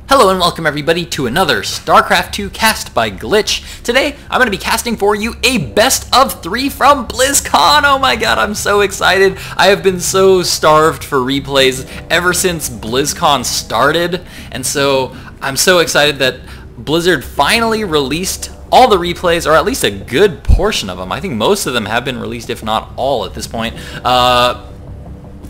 Hello and welcome everybody to another StarCraft 2 cast by Glitch. Today, I'm going to be casting for you a best of 3 from Blizzcon. Oh my god, I'm so excited. I have been so starved for replays ever since Blizzcon started. And so, I'm so excited that Blizzard finally released all the replays, or at least a good portion of them. I think most of them have been released, if not all at this point.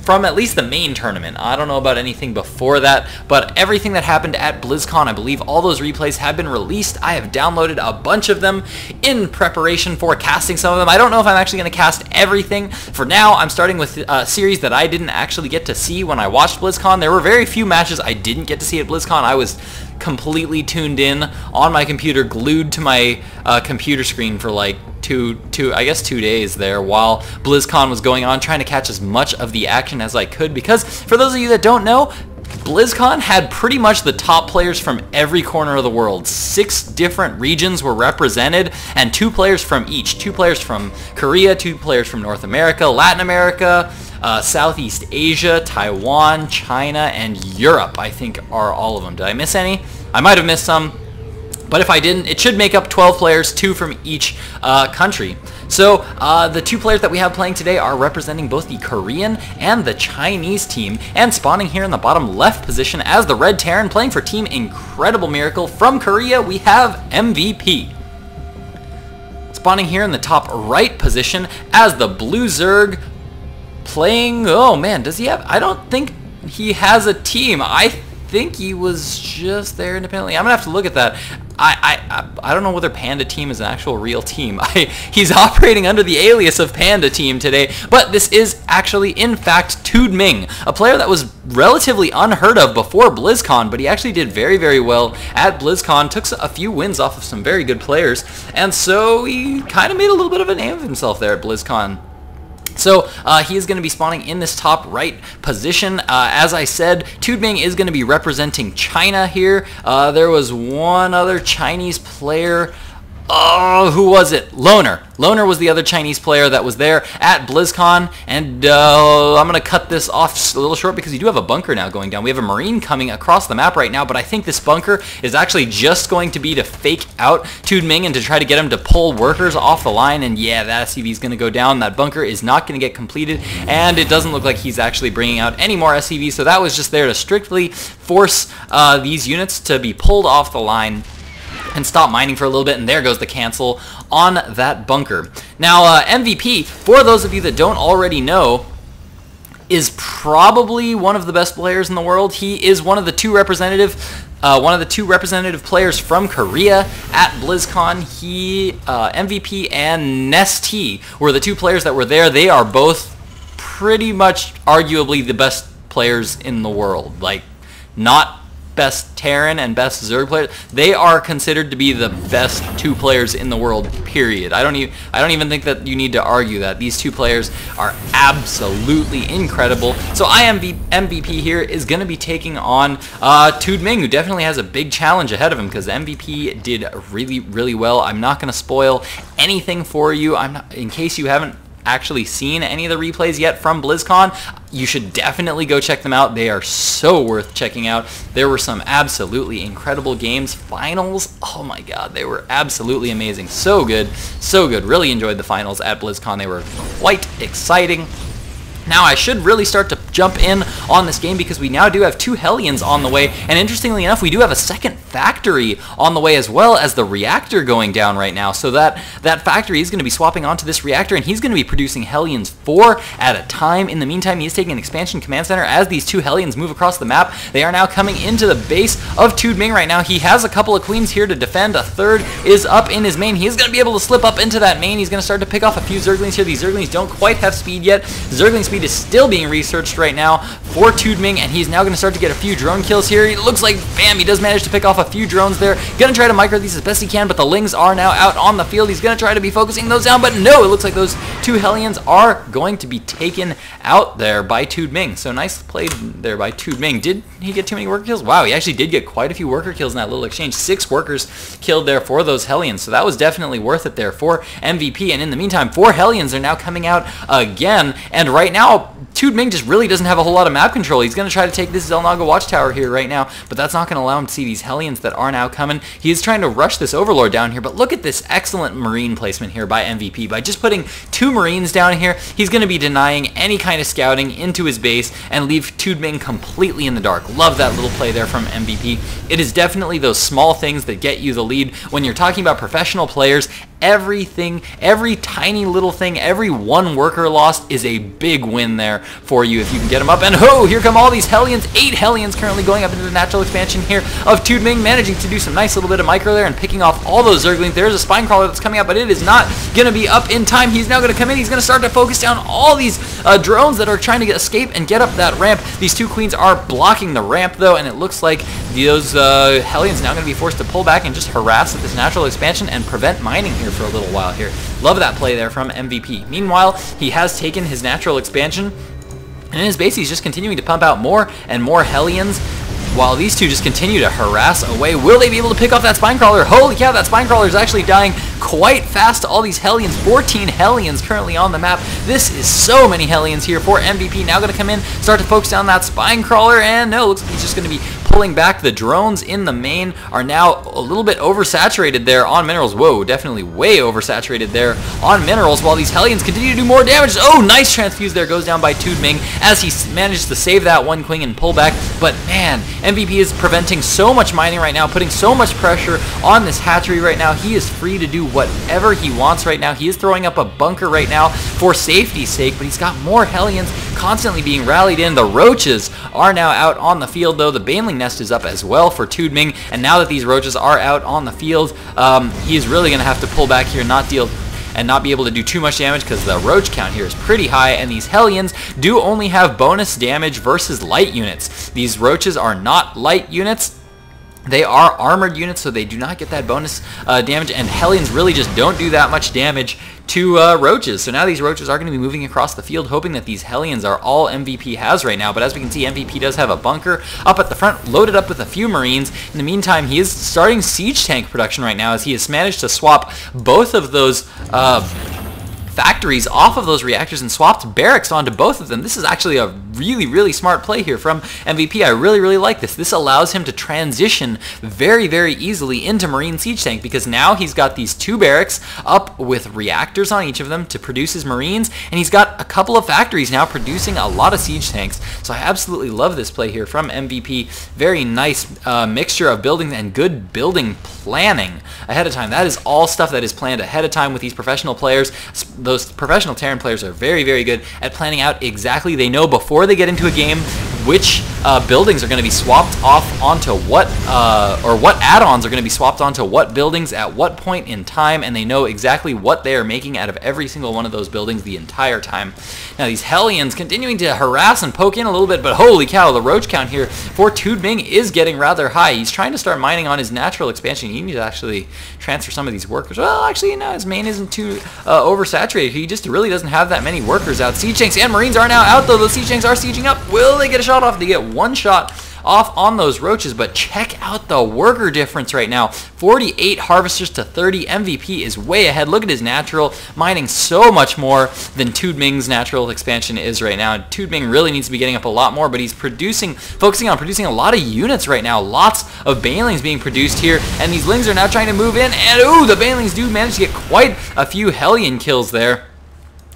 From at least the main tournament. I don't know about anything before that, but everything that happened at BlizzCon, I believe all those replays have been released. I have downloaded a bunch of them in preparation for casting some of them. I don't know if I'm actually going to cast everything. For now, I'm starting with a series that I didn't actually get to see when I watched BlizzCon. There were very few matches I didn't get to see at BlizzCon. I was completely tuned in on my computer, glued to my computer screen for like two days there while BlizzCon was going on, trying to catch as much of the action as I could, because for those of you that don't know, BlizzCon had pretty much the top players from every corner of the world. 6 different regions were represented, and 2 players from each. 2 players from Korea, 2 players from North America, Latin America, Southeast Asia, Taiwan, China, and Europe, I think are all of them. Did I miss any? I might have missed some. But if I didn't, it should make up 12 players, 2 from each country. So the 2 players that we have playing today are representing both the Korean and the Chinese team, and spawning here in the bottom left position as the Red Terran, playing for Team Incredible Miracle from Korea, we have MVP. Spawning here in the top right position as the Blue Zerg, playing, oh man, does he have, I don't think he has a team. I think he was just there independently. I'm gonna have to look at that. I don't know whether PanDa Team is an actual real team. He's operating under the alias of PanDa Team today, but this is actually, in fact, TooDming, a player that was relatively unheard of before BlizzCon, but he actually did very, very well at BlizzCon, took a few wins off of some very good players, and so he kind of made a little bit of a name of himself there at BlizzCon. So he is going to be spawning in this top right position. As I said, TooDming is going to be representing China here. There was one other Chinese player. Oh, who was it? Loner. Loner was the other Chinese player that was there at BlizzCon, and I'm going to cut this off a little short because we do have a bunker now going down. We have a Marine coming across the map right now, but I think this bunker is actually just going to be to fake out TooDming and to try to get him to pull workers off the line, and yeah, that SCV is going to go down. That bunker is not going to get completed, and it doesn't look like he's actually bringing out any more SCVs, so that was just there to strictly force these units to be pulled off the line and stop mining for a little bit, and there goes the cancel on that bunker. Now, MVP, for those of you that don't already know, is probably one of the best players in the world. He is one of the two representative players from Korea at BlizzCon. He, MVP and Nesty were the 2 players that were there. They are both pretty much arguably the best players in the world. Like, not best Terran and best Zerg players. They are considered to be the best 2 players in the world, period. I don't even think that you need to argue that. These 2 players are absolutely incredible. So IMMvp here is going to be taking on TooDming, who definitely has a big challenge ahead of him because MVP did really, really well. I'm not going to spoil anything for you. In case you haven't actually seen any of the replays yet from BlizzCon, you should definitely go check them out. They are so worth checking out. There were some absolutely incredible games. Finals, oh my god, they were absolutely amazing. So good, so good. Really enjoyed the finals at BlizzCon. They were quite exciting. Now I should really start to jump in on this game because we now do have 2 Hellions on the way, and interestingly enough, we do have a second factory on the way as well as the reactor going down right now. So that factory is going to be swapping onto this reactor, and he's going to be producing Hellions 4 at a time. In the meantime, he is taking an expansion command center as these 2 Hellions move across the map. They are now coming into the base of TooDming right now. He has a couple of queens here to defend. A third is up in his main. He is going to be able to slip up into that main. He's going to start to pick off a few Zerglings here. These Zerglings don't quite have speed yet. Zergling speed is still being researched right now for TooDming, and he's now going to start to get a few drone kills here. It looks like, bam, he does manage to pick off a few drones there. Going to try to micro these as best he can, but the Lings are now out on the field. He's going to try to be focusing those down, but no, it looks like those 2 Hellions are going to be taken out there by TooDming. So nice played there by TooDming. Did he get too many worker kills? Wow, he actually did get quite a few worker kills in that little exchange. 6 workers killed there for those Hellions, so that was definitely worth it there for MVP. And in the meantime, 4 Hellions are now coming out again, and right now TooDming just really doesn't have a whole lot of map control. He's going to try to take this Xel'Naga watchtower here right now, but that's not going to allow him to see these Hellions that are now coming. He is trying to rush this Overlord down here, but look at this excellent Marine placement here by MVP. By just putting 2 Marines down here, he's going to be denying any kind of scouting into his base and leave TooDming completely in the dark. Love that little play there from MVP. It is definitely those small things that get you the lead. When you're talking about professional players, everything, every tiny little thing, every 1 worker lost is a big win there for you if you can get them up. And here come all these Hellions. 8 Hellions currently going up into the natural expansion here of TooDming, managing to do some nice little bit of micro there and picking off all those Zerglings. There's a Spine Crawler that's coming up, but it is not going to be up in time. He's now going to come in. He's going to start to focus down all these drones that are trying to escape and get up that ramp. These 2 Queens are blocking the ramp, though, and it looks like those Hellions now going to be forced to pull back and just harass at this natural expansion and prevent mining here for a little while here. Love that play there from MVP. Meanwhile, he has taken his natural expansion, and in his base he's just continuing to pump out more and more Hellions while these 2 just continue to harass away. Will they be able to pick off that Spine Crawler? Holy cow, that Spine Crawler is actually dying quite fast to all these Hellions. 14 Hellions currently on the map. This is so many Hellions here for MVP. Now going to come in, start to focus down that Spine Crawler, and no, looks like he's just going to be pulling back. The drones in the main are now a little bit oversaturated there on minerals. Whoa, definitely way oversaturated there on minerals, while these Hellions continue to do more damage. Oh, nice transfuse there, goes down by TooDming as he manages to save that 1 Queen and pull back. But man, MVP is preventing so much mining right now, putting so much pressure on this hatchery right now. He is free to do whatever he wants right now. He is throwing up a bunker right now for safety's sake, but he's got more Hellions constantly being rallied in. The Roaches are now out on the field, though. The Baneling Nest is up as well for TooDming, and now that these Roaches are out on the field, he is really going to have to pull back here, not be able to do too much damage because the Roach count here is pretty high, and these Hellions do only have bonus damage versus light units. These Roaches are not light units. They are armored units, so they do not get that bonus damage, and Hellions really just don't do that much damage to Roaches. So now these Roaches are going to be moving across the field, hoping that these Hellions are all MVP has right now. But as we can see, MVP does have a bunker up at the front, loaded up with a few Marines. In the meantime, he is starting siege tank production right now, as he has managed to swap both of those factories off of those reactors and swapped barracks onto both of them. This is actually a really smart play here from MVP. I really like this. This allows him to transition very easily into Marine Siege Tank, because now he's got these 2 barracks up with reactors on each of them to produce his Marines, and he's got a couple of factories now producing a lot of Siege Tanks. So I absolutely love this play here from MVP. Very nice mixture of buildings and good building planning ahead of time. That is all stuff that is planned ahead of time with these professional players. Those professional Terran players are very good at planning out exactly. They know before they get into a game which buildings are going to be swapped off onto what, or what add-ons are going to be swapped onto what buildings at what point in time, and they know exactly what they are making out of every single one of those buildings the entire time. Now these Hellions continuing to harass and poke in a little bit, but holy cow, the Roach count here for TooDming is getting rather high. He's trying to start mining on his natural expansion. He needs to actually transfer some of these workers. Well, actually, no, his main isn't too oversaturated. He just really doesn't have that many workers out. Siege Tanks and Marines are now out, though. Those Siege Tanks are sieging up. Will they get a shot off? They get 1 shot off on those Roaches, but check out the worker difference right now. 48 harvesters to 30. MVP is way ahead. Look at his natural, mining so much more than TooDming's natural expansion is right now. TooDming really needs to be getting up a lot more, but he's focusing on producing a lot of units right now. Lots of Banelings being produced here, and these Lings are now trying to move in, and ooh, the Banelings do manage to get quite a few Hellion kills there.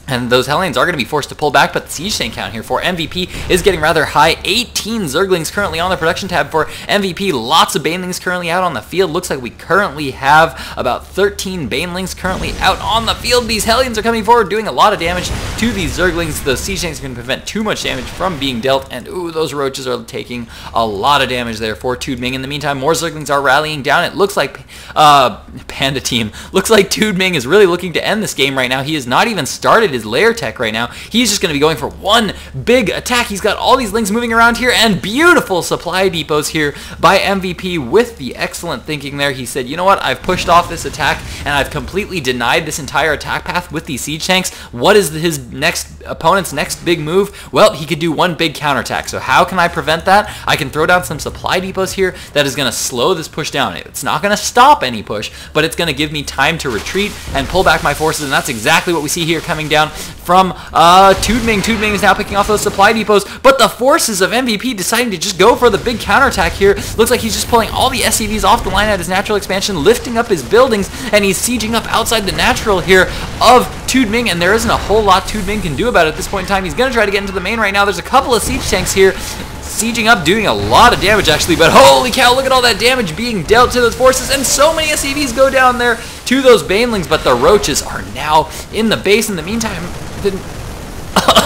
And those Hellions are going to be forced to pull back, but the siege tank count here for MVP is getting rather high. 18 Zerglings currently on the production tab for MVP. Lots of Banelings currently out on the field. Looks like we currently have about 13 Banelings currently out on the field. These Hellions are coming forward, doing a lot of damage to these Zerglings. The siege tanks are going to prevent too much damage from being dealt, and ooh, those Roaches are taking a lot of damage there for TooDming. In the meantime, more Zerglings are rallying down. It looks like Panda Team. Looks like TooDming is really looking to end this game right now. He has not even started his lair tech right now. He's just going to be going for one big attack. He's got all these Lings moving around here, and beautiful supply depots here by MVP with the excellent thinking there. He said, you know what, I've pushed off this attack and I've completely denied this entire attack path with these siege tanks. What is his next opponent's next big move, well, he could do one big counterattack. So how can I prevent that? I can throw down some supply depots here that is going to slow this push down. It's not going to stop any push, but it's going to give me time to retreat and pull back my forces, and that's exactly what we see here coming down from TooDming. TooDming is now picking off those supply depots, but the forces of MVP deciding to just go for the big counterattack here. Looks like he's just pulling all the SCVs off the line at his natural expansion, lifting up his buildings, and he's sieging up outside the natural here of TooDming, and there isn't a whole lot TooDming can do about it at this point in time. He's going to try to get into the main right now. There's a couple of siege tanks here sieging up, doing a lot of damage actually, but holy cow, look at all that damage being dealt to those forces, and so many SCVs go down there to those banelings, but the roaches are now in the base. In the meantime,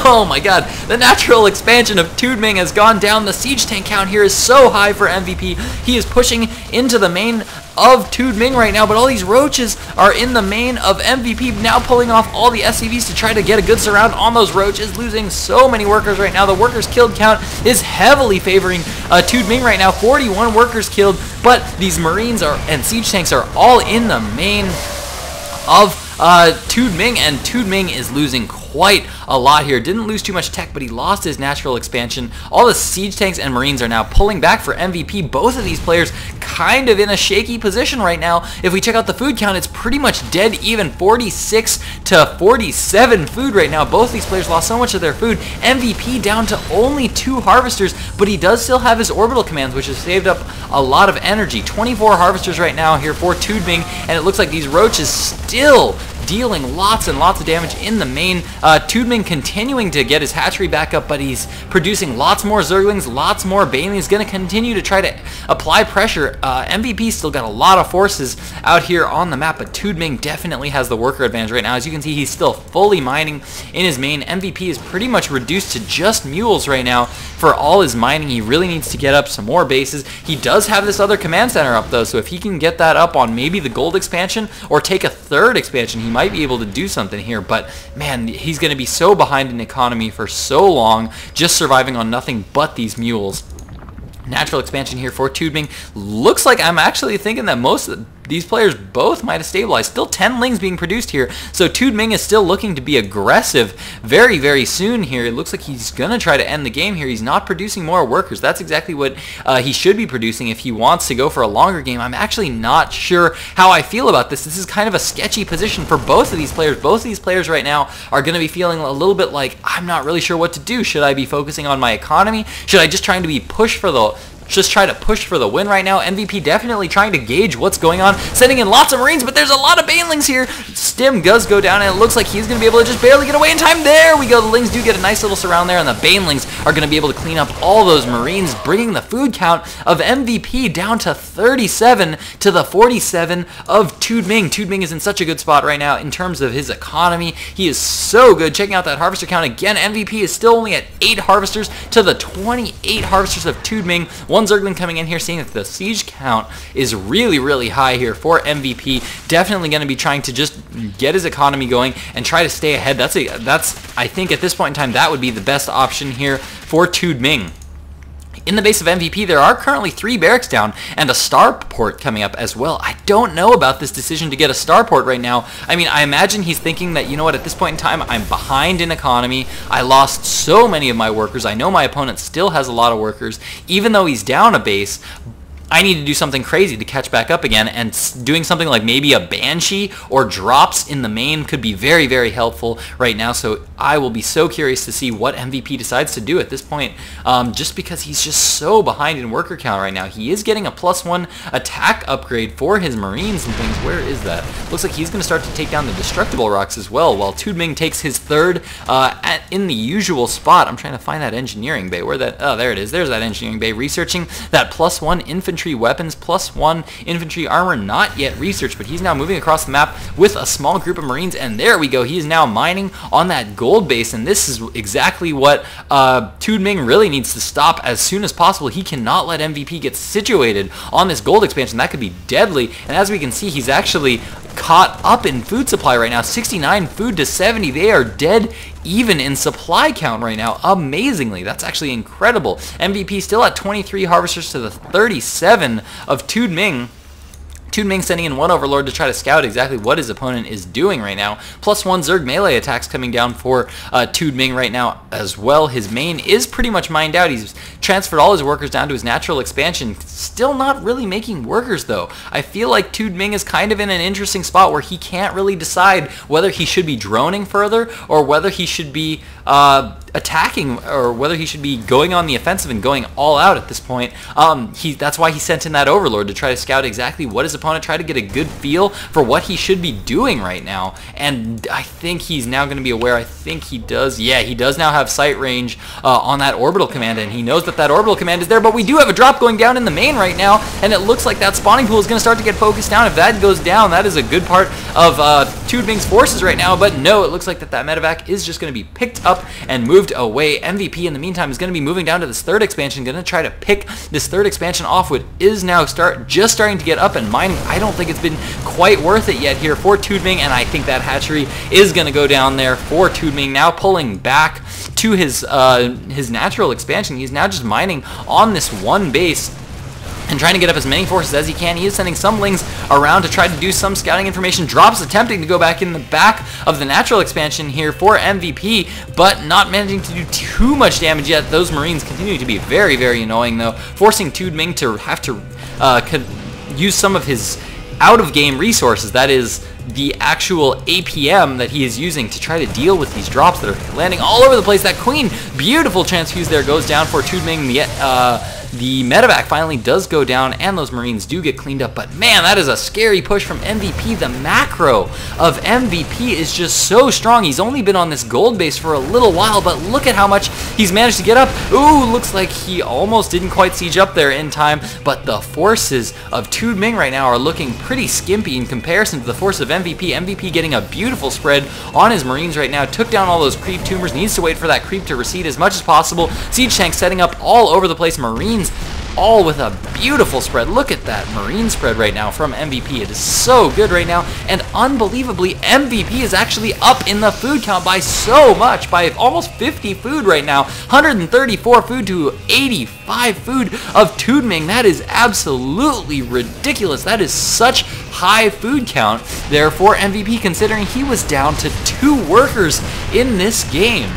oh my god, the natural expansion of TooDming has gone down. The siege tank count here is so high for MVP. He is pushing into the main of TooDming right now, but all these roaches are in the main of MVP, now pulling off all the SCVs to try to get a good surround on those roaches, losing so many workers right now. The workers killed count is heavily favoring TooDming right now, 41 workers killed, but these marines and siege tanks are all in the main of TooDming, and TooDming is losing quite a lot here. Didn't lose too much tech, but he lost his natural expansion. All the siege tanks and marines are now pulling back for MVP. Both of these players kind of in a shaky position right now. If we check out the food count, it's pretty much dead even, 46 to 47 food right now. Both these players lost so much of their food. MVP down to only 2 harvesters, but he does still have his orbital commands, which has saved up a lot of energy. 24 harvesters right now here for TooDming, and it looks like these roaches still dealing lots and lots of damage in the main. TooDming continuing to get his hatchery back up, but he's producing lots more Zerglings, lots more Bane. He's going to continue to try to apply pressure. MVP still got a lot of forces out here on the map, but TooDming definitely has the worker advantage right now. As you can see, he's still fully mining in his main. MVP is pretty much reduced to just mules right now for all his mining. He really needs to get up some more bases. He does have this other command center up though, so if he can get that up on maybe the gold expansion or take a third expansion, he might be able to do something here. But man, he's going to be so behind in economy for so long, just surviving on nothing but these mules. Natural expansion here for TooDming. Looks like I'm actually thinking that most of these players both might have stabilized. Still 10 lings being produced here, so TooDming is still looking to be aggressive very, very soon here. It looks like he's going to try to end the game here. He's not producing more workers. That's exactly what he should be producing if he wants to go for a longer game. I'm actually not sure how I feel about this. This is kind of a sketchy position for both of these players. Both of these players right now are going to be feeling a little bit like, I'm not really sure what to do. Should I be focusing on my economy? Should I just try to try to push for the win right now? MVP definitely trying to gauge what's going on, sending in lots of marines, but there's a lot of banelings here. Stim does go down, and it looks like he's going to be able to just barely get away in time. There we go. The lings do get a nice little surround there, and the banelings are going to be able to clean up all those marines, bringing the food count of MVP down to 37 to the 47 of TooDming. TooDming is in such a good spot right now in terms of his economy. He is so good. Checking out that harvester count again, MVP is still only at 8 harvesters to the 28 harvesters of TooDming. One Zergling coming in here, seeing that the siege count is really, really high here for MVP. Definitely going to be trying to just get his economy going and try to stay ahead. That's I think at this point in time, that would be the best option here for TooDming. In the base of MVP, there are currently 3 barracks down and a starport coming up as well. I don't know about this decision to get a starport right now. I mean, I imagine he's thinking that, you know what, at this point in time, I'm behind in economy. I lost so many of my workers. I know my opponent still has a lot of workers, even though he's down a base. I need to do something crazy to catch back up again, and doing something like maybe a Banshee or drops in the main could be very, very helpful right now. So I will be so curious to see what MVP decides to do at this point, just because he's just so behind in worker count right now. He is getting a +1 attack upgrade for his marines and things. Where is that? Looks like he's going to start to take down the destructible rocks as well, while TooDming takes his 3rd in the usual spot. I'm trying to find that engineering bay. Where that? Oh, there it is. There's that engineering bay, researching that +1 infantry weapons, +1 infantry armor, not yet researched, but he's now moving across the map with a small group of marines, and there we go. He is now mining on that gold base, and this is exactly what TooDming really needs to stop as soon as possible. He cannot let MVP get situated on this gold expansion. That could be deadly, and as we can see, he's actually caught up in food supply right now. 69 food to 70. They are dead even in supply count right now. Amazingly, that's actually incredible. MVP still at 23 harvesters to the 37 of TooDming. TooDming sending in one Overlord to try to scout exactly what his opponent is doing right now. +1 Zerg melee attacks coming down for TooDming right now as well. His main is pretty much mined out. He's transferred all his workers down to his natural expansion. Still not really making workers though. I feel like TooDming is kind of in an interesting spot where he can't really decide whether he should be droning further or whether he should be attacking, or whether he should be going on the offensive and going all out at this point. That's why he sent in that Overlord, to try to scout exactly what his opponent, try to get a good feel for what he should be doing right now. And I think he's now going to be aware. I think he does. Yeah, he does now have sight range on that orbital command, and he knows that that orbital command is there. But we do have a drop going down in the main right now, and it looks like that spawning pool is going to start to get focused down. If that goes down, that is a good part of TooDming's forces right now. But no, it looks like that medevac is just going to be picked up and moved away. MVP in the meantime is going to be moving down to this third expansion, going to try to pick this third expansion off, what is now just starting to get up and mining. I don't think it's been quite worth it yet here for TooDming, and I think that hatchery is going to go down there for TooDming, now pulling back to his natural expansion. He's now just mining on this one base and trying to get up as many forces as he can. He is sending some lings around to try to do some scouting information. Drops attempting to go back in the back of the natural expansion here for MVP, but not managing to do too much damage yet. Those Marines continue to be very, very annoying though, forcing TooDming to have to use some of his out-of-game resources. That is the actual APM that he is using to try to deal with these drops that are landing all over the place. That Queen, beautiful transfuse there, goes down for TooDming. The medevac finally does go down, and those Marines do get cleaned up, but man, that is a scary push from MVP. The macro of MVP is just so strong. He's only been on this gold base for a little while, but look at how much he's managed to get up. Ooh, looks like he almost didn't quite siege up there in time, but the forces of TooDming right now are looking pretty skimpy in comparison to the force of MVP. MVP getting a beautiful spread on his Marines right now, took down all those creep tumors, needs to wait for that creep to recede as much as possible. Siege tanks setting up all over the place. Marines all with a beautiful spread. Look at that Marine spread right now from MVP. It is so good right now, and unbelievably, MVP is actually up in the food count by so much, by almost 50 food right now. 134 food to 85 food of TooDming. That is absolutely ridiculous. That is such high food count there for MVP, considering he was down to 2 workers in this game.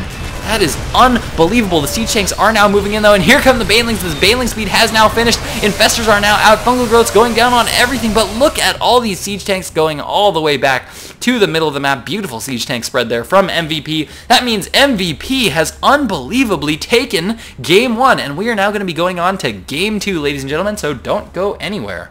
That is unbelievable. The siege tanks are now moving in though, and here come the banelings. This baneling speed has now finished. Infestors are now out. Fungal growth's going down on everything, but look at all these siege tanks going all the way back to the middle of the map. Beautiful siege tank spread there from MVP. That means MVP has unbelievably taken Game 1, and we are now going to be going on to Game 2, ladies and gentlemen, so don't go anywhere.